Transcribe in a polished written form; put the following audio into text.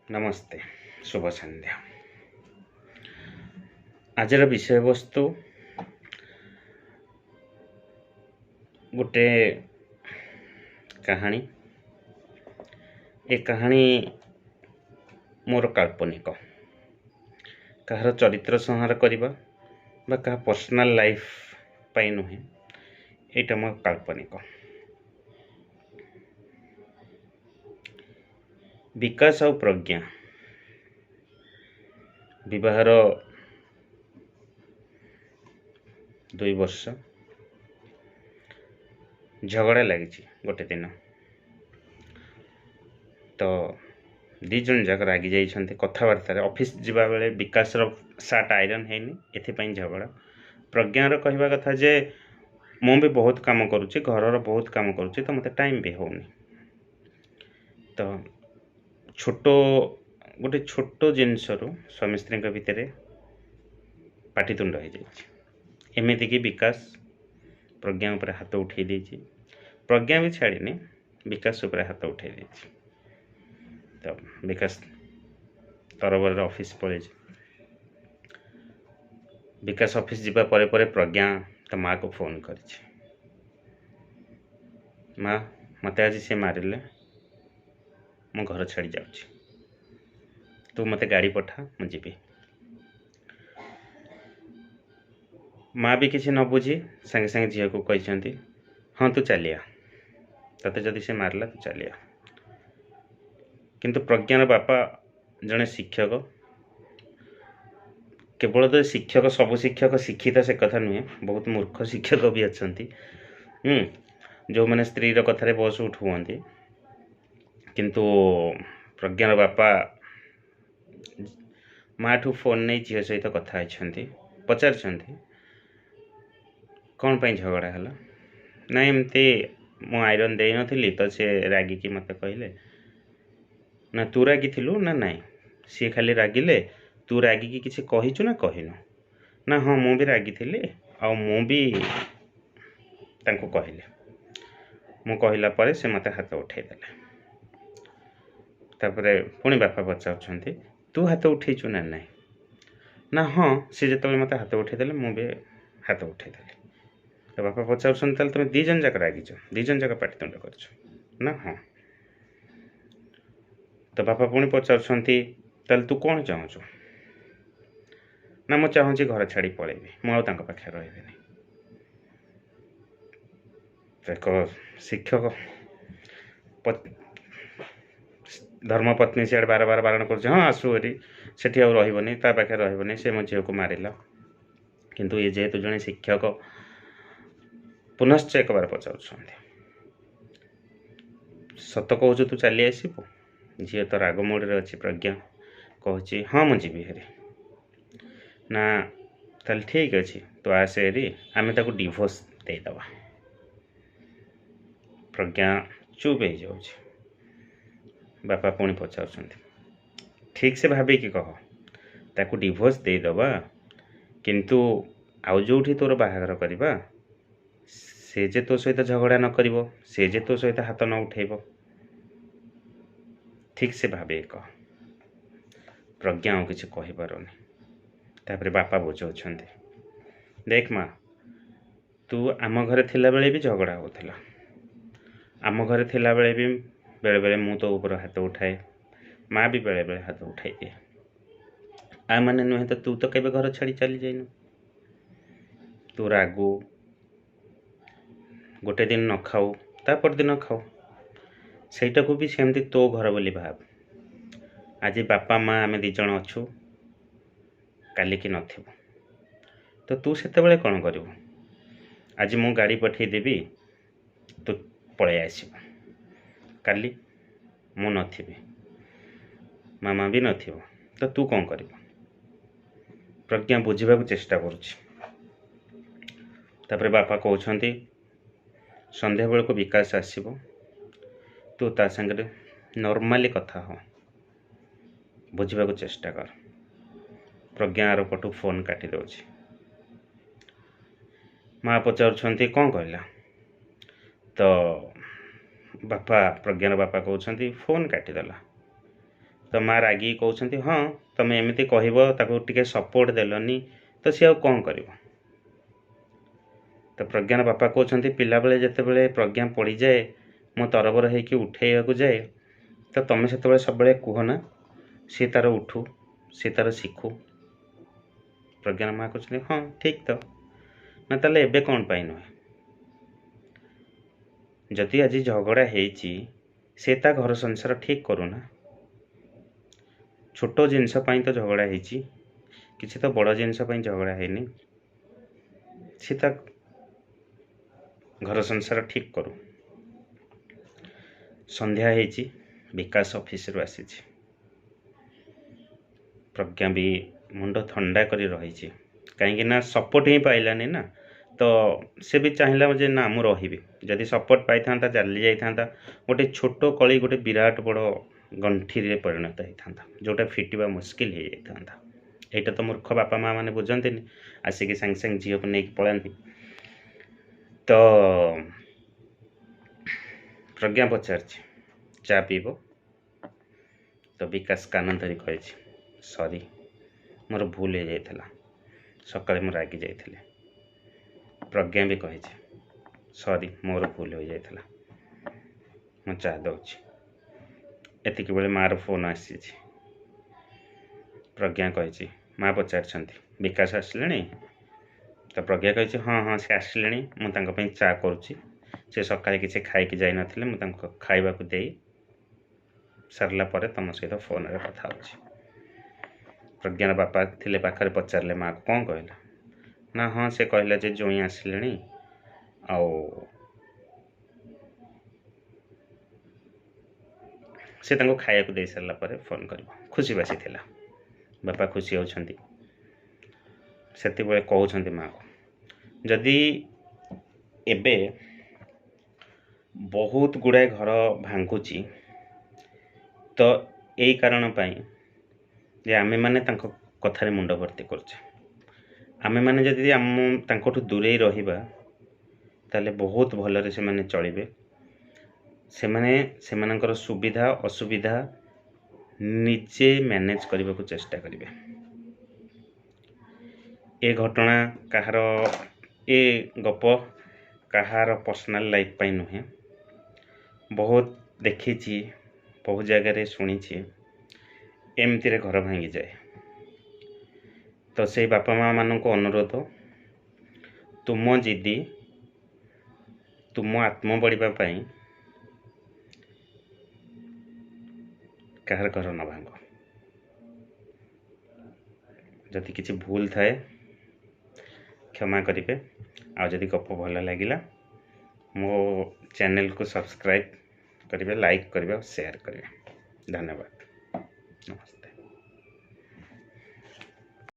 नमस्ते शुभ संध्या। आज विषय वस्तु गोटे कहानी। ए कहानी मोर काल्पनिक, कहार चरित्र संहार करवा बा कहा पर्सनल लाइफ पाई नुहे, एटा मोर काल्पनिक। विकास और प्रज्ञा विवाहर 2 वर्ष झगड़ा लगी। गोटे दिन तो दी जन जाक रागी जाइछन्ते कथबार्ता ऑफिस जीवा बेले विकास सार्ट आयरन हैनी, एथिपाई झगड़ा। प्रज्ञार कहवा कथा जे मु भी बहुत काम करुच्ची, घर बहुत काम करुच्ची, तो मत टाइम भी होनी। तो गोटे छोट जिनस स्वामी स्त्री भितर पाटितुंड हो जाए। एमती कि विकास प्रज्ञा उपर हाथ उठे देछि, प्रज्ञा भी छाड़नी, विकास उपर हाथ उठे देछि। तो विकास तरबर ऑफिस पड़े। विकास ऑफिस जीवा परे परे प्रज्ञा तो माँ को फोन कर, माँ मत आज से मारिले, मो घर छाड़ी जाऊँ, तू मते गाड़ी पठा, मु जीवी। माँ भी किसी न बुझी संगे संगे झील को कहते हाँ तू चलिया, तते जदि से मारला तू चलिया। किंतु प्रज्ञार बापा जड़े शिक्षक, केवल तो शिक्षक सब शिक्षक शिक्षित से कथा नुहे, बहुत मूर्ख शिक्षक भी अच्छा जो मैंने स्त्री कथार बस उठुंती। किंतु प्रज्ञार बापा माँ ठू फोन नहीं झील सहित कथा होती, पचार कौन पाई झगड़ा है ना, एमती मु आयरन दे नी तो सी रागिकी मत कहले ना तू रागी थिलु ना नाई, सी खाली रागिले तू रागिकी किसी कहीचु ना कहनु ना, हाँ मु भी रागी थी आ मु भी तांको कहले, मु कहला परे से मते हाथ उठेदेले। तापरे पुणी बापा पचार तू हाथ उठेचु ना नाई, ना हाँ सी जो मते हाथ उठेदेले मु भी हाथ उठेदेली। तो बापा पचार तुम दी जन जाक रागिच, दी जन जाक पाटितुंड कर ना, हाँ। तो बापा पुणी पचार तू कौन चाहूँ ना, मु चाहूँ घर छाड़ी पलैबी, मुझे पाखे रही। एक शिक्षक धर्मपत्नी सियाड़ बार बार बारण कर हाँ आसु एटी सेठी आ रही पाखे रही, से मो झील को मारिला। किंतु ये जेहेतु जड़े शिक्षक पुनश्च एक बार पचार सत कहूँ तू चली आसबू, झील तो राग मोड़ अच्छी। प्रज्ञा कहूँ हाँ मुझे हेरी ना, ताल ठीक अच्छे तो आसे हेरी आम ताको डिवोर्स देदबा। प्रज्ञा चुप हो जाऊँ। बापा पुणी पचार ठीक से भाविकी कह, ताको डिवोर्स देदबा, किंतु आउ जोठी तोर बाहागर करवा से जे तो सहित झगड़ा न करिवो, से जे तो सहित हाथ न उठेब, ठीक से भावे कह। प्रज्ञा आ किसी कहीपरुनि। तापरे बापा बुझाऊँ, देख माँ तू आम घरे थिला बेले भी झगड़ा होता, आम घरे थिला बेले भी बेले बेले मु तो ऊपर हाथ उठाए, माँ भी बेले बेले हाथ उठाई दिए। आ माने नुहे तो तू तो केबे घर छाड़ी चली जाइनु, तू रागु गोटे दिन न खाऊ तापर दिन खाऊ, सेटा को भी सेमती तो घर बोली भाव। आज बापा माँ आम दी जन अच्छु, काली की नथिबो तो तू सेते बेले कौन करिवु। आज मु गाड़ी पठेदेवी, तू पळे आसिबु, काली मु नथिबी, मामा भी नथिबो, तो तू कौन करिवु। प्रज्ञा बुझा चेष्टा करुछि। तापरे बापा कहउछन्ति संध्या बेल को विकास आसिबो, तू ता संगे नॉर्मली कथा हो, बुझा चेष्टा कर। प्रज्ञार पटू फोन काटी दौछि। माँ पचार कौन कहला, तो बापा प्रज्ञार बापा कहउछन्ति फोन काटिदेला, तो माँ रागी कहते हाँ तुम एमती कह ताको टिके सपोर्ट देलनी तो सी आउ कौन कर। तो प्रज्ञान बापा कहते पिला बेले जितेबाला प्रज्ञा पड़ जाए मो तरबर होकि उठेवा जाए तो तुम से सब कहना सी तार उठू सी तार शिखु। प्रज्ञान माँ कहते हाँ ठीक तो ना ताले एबे कौन पाई नुहे जदि आज झगड़ा से ता घर संसार ठीक करूना छोट जिनस तो झगड़ा किसी तो बड़ जिनस झगड़ा है सी ता घर संसार ठीक करू। संध्या होती विकास ऑफिस रु आसी प्रज्ञा भी मुंड ठंडा कर रही कहीं सपोर्ट ही पाइलानी ना तो से भी चाहिला जे ना मु रही जदि सपोर्ट पाई था चली जाता गोटे छोट कली गोटे विराट बड़ गंठी रे परिणत होता जोटा फिटिबा मुस्किल हो जाता। यहाँ तो मूर्ख बापा माँ मैंने बुझाते आसिक सांगे सांगे झील को लेकिन पलांती। तो प्रज्ञा पचार चा पीब तो विकास कान धरी कही सॉरी मोर भूल हो जाता सकाଳେ ମୁଁ ରାଗି ଯାଇଥିଲି। प्रज्ञा भी कही सॉरी मोर भूल हो जाता मैं चाह दूची एतिक बेले मार फोन आसी प्रज्ञा कही माँ पचार विकास आसिले तो प्रज्ञा कही हाँ हाँ सी आसिले मुझे चा करुच्ची से सकाଳେ किसी खाई जाई नथिले मुझे खाइबा को दे सारला पर तुम सहित फोन रे कथा होची। प्रज्ञान बापा थिले पाखरे पचारे माँ को कौन कहला ना हाँ से कहला जे जोई आसिले आउ से खाया को दे सारा पर फोन कर खुशी बासी थिला बापा खुशी होती से कहते माँ को जदि एबे बहुत गुड़ाए घर भांगुची तो यही कारण पाई जे आमे माने तांको कथारे मुंड भर्ती करछे आमे माने जदि आम तांकोठु दूरे रहिबा ताले बहुत भलरे से माने चलिबे से माने सेमानकर सुविधा असुविधा निजे मैनेज करने को चेष्टा करेंगे। ए घटना कहार ए गप कहार पर्सनल लाइफ पाई नुहे बहुत देखी बहुत जगह शुणी एमती रे घर भांगी जाए तो से बापा माँ मान को अनुरोध तुम जिदी तुम आत्म बढ़िबा पाई कहार घर न भांग जदि किसी भूल थाए क्षमा करेंगे आ जदि गप भल लगिला मो चैनल को सब्सक्राइब करेंगे लाइक करेंगे और शेयर करेंगे। धन्यवाद नमस्ते।